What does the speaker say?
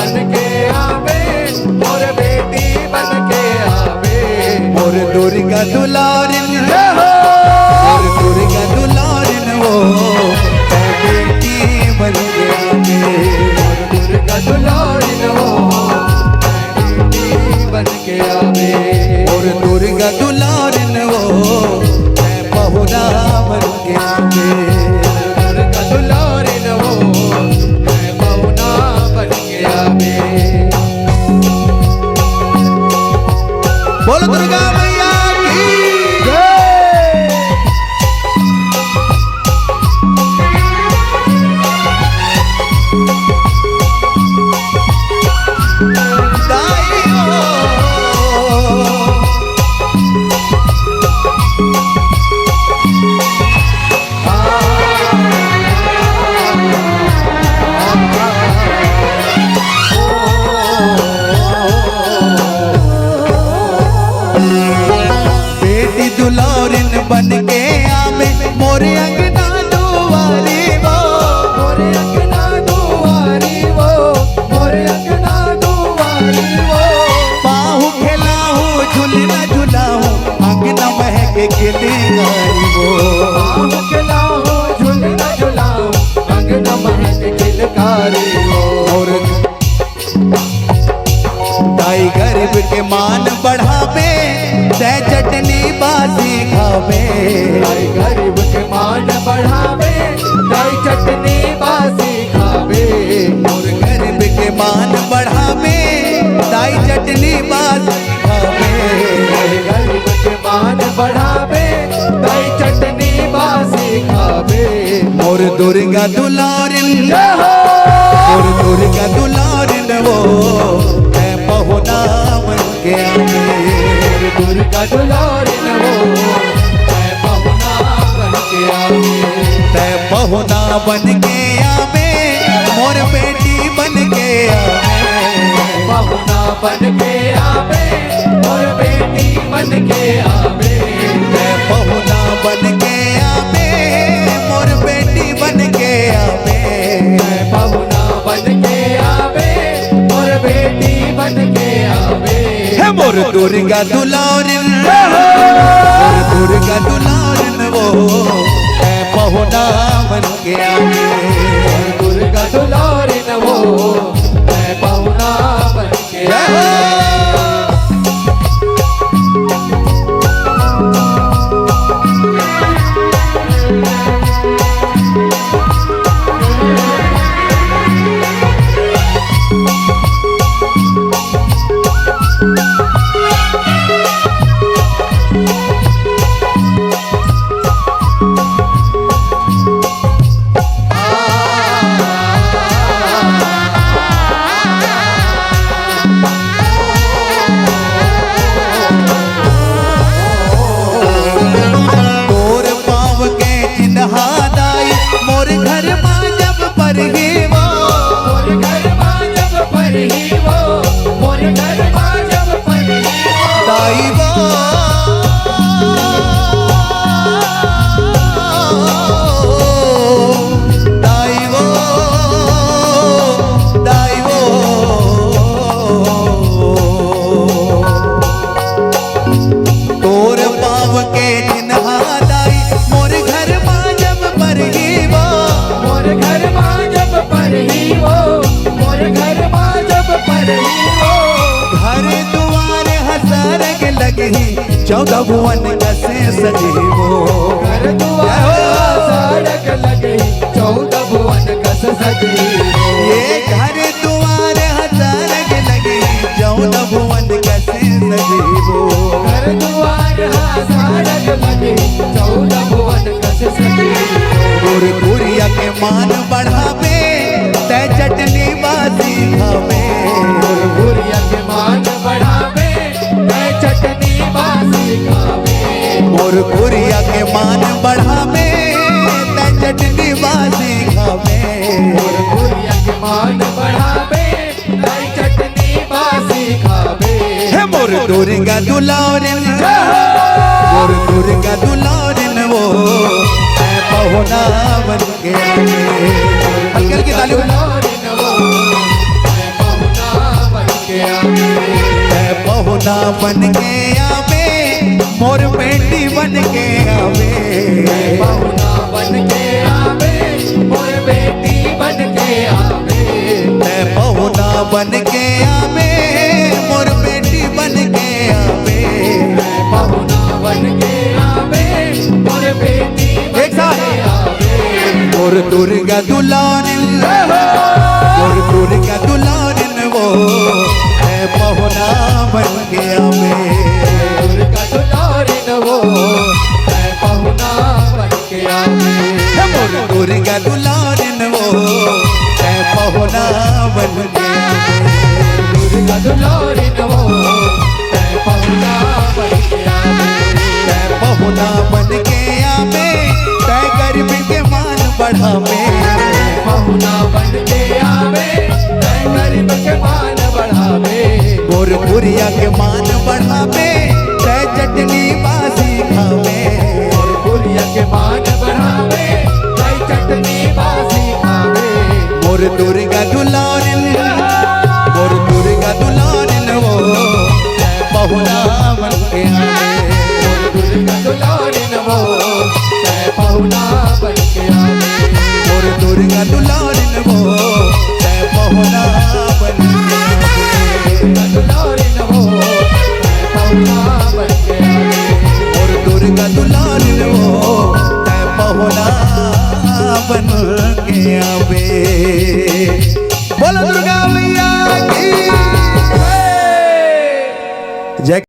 बन के आवे, मोर बेटी बन के आवे। मोर दुर्गा दुलारिन, मोर दुर्गा दुलारिन वो बेटी बन के आवे। मोर दुर्गा दुलारिन वो बेटी बन के आवे। मोर दुर्गा दुलारिन वो बहुना बन के आवे। दुर्गा दुलारिन वो बहुना बन के आवे। बोलो दुर्गा मैया की दाई हो। बेटी दुलारिन बन के आवे, मोरे अंगना दुआरी वो। मोरे अंगना दुआरी वो, मोरे अंगना दुआरी वो। बाहु खिलाहूं झूलना झूलाहूं, अंगना महके खिलकारी वो। आम खिलाओ झूलना झुलाओ, अंगना महक खिलकारी हो। और दाई गरीब के मान बढ़ावे, दे चटनी बासी खावे। दाई गरीब के मान बढ़ावे, दाई चटनी बासी खावे। और गरीब के मान बढ़ावे, दाई चटनी बासी खावे। दाई गरीब के मान बढ़ावे, दाई चटनी बासी खावे। मोर दुर्गा दुलारिन, मोर दुर्गा दुलारिन वो बहुना बन के आवे। दुर्गा दुलारिन वो बहुना बन के आवे। तै बहुना बन के आवे, मोर बेटी बन के आवे। बहुना बन के आवे, मोर बेटी बन के आवे। तै बहुना बन के आवे, मोर बेटी बन के आवे। बहुना बन के आवे, मोर बेटी बन के आवे। हे मोर दुर्गा दुलारिन, मोर दुर्गा दुलारिन वो बहुना बन के आवे। दुर्गा दुलारिन वो बहुना बन के आवे। तोर पाँव के चिन्हा दाई, मोर घर माँ जब पर ही वो। मोर घर माँ जब पर ही वो, मोर घर माँ जब पर ही वो। दाई वो दाई वो दाई वो तोर पाँव के चिन्हा दाई, मोर घर माँ जब पर ही वो। मोर घर माँ जब पर ही वो, मोर घर माँ जब पर ही वो। घर दुआर हसरग लगी, 14 भुवन कसे सजी वो। घर दुआर सड़क लगी, 14 भुवन कस सजी हो। ये घर दुआर हसरग लगी, 14 भुवन कसे सजी वो। घर दुआर सड़क लगी, 14 भुवन कस सजी हो। गुरगुरिया के मान बढ़ावे, तै चटनी बासी खावे। गुरिया के मान बढ़ावे, मैं चटनी बासी खावे। मोर गुरिया के मान बढ़ावे, तै चटनी बासी खावे। गुरिया के मान बढ़ावे, मैं चटनी बासी खावे। हे मोर दुर्गा दुलारिन, मोर दुर्गा दुलारिन वो बहुना बन के आवे। हल्की हल्की ताली बजाओ। दुलारिन वो बहुना पहुना बन के आवे मोर बेटी बन के आवे पहुना बन के आवे मोर बेटी बन के आवे मैं पहुना बन के आवे मोर बेटी बन के आवे पहुना बन के आवे मोर बेटी बन के आवे मोर दुर्गा दुलारिन मोर दुर्गा दुलारिन वो मैं पहुना बन के आवे दुर्गा दुलारिन वो मैं पहुना बन के आवे मोर दुर्गा दुलारिन वो मैं पहुना बन के दुर्गा दुलारिन वो मैं पहुना बन के आवे मैं पहुना बन के आवे तै गरीब के मान बढ़ावे पहुना बन के आवे मैं गरीब के मान बढ़ावे मोर पुरिया के मान बढ़ावे तै चटनी बासी खावे पुरिया के मान बढ़ावे मैं चटनी बासी खावे मोर दुर्गा दुलारिन मोर दुर्गा दुलारिन वो मैं पहुना बन के आवे दुर्गा दुलारिन वो मैं पहुना बन के आवे मोर दुर्गा दुलारिन वो मैं पहुना बन के आवे दुलारिन वो मैं पहुना बन के आवे मोर दुर्गा दुलारिन वो मैं पहुना बन के आवे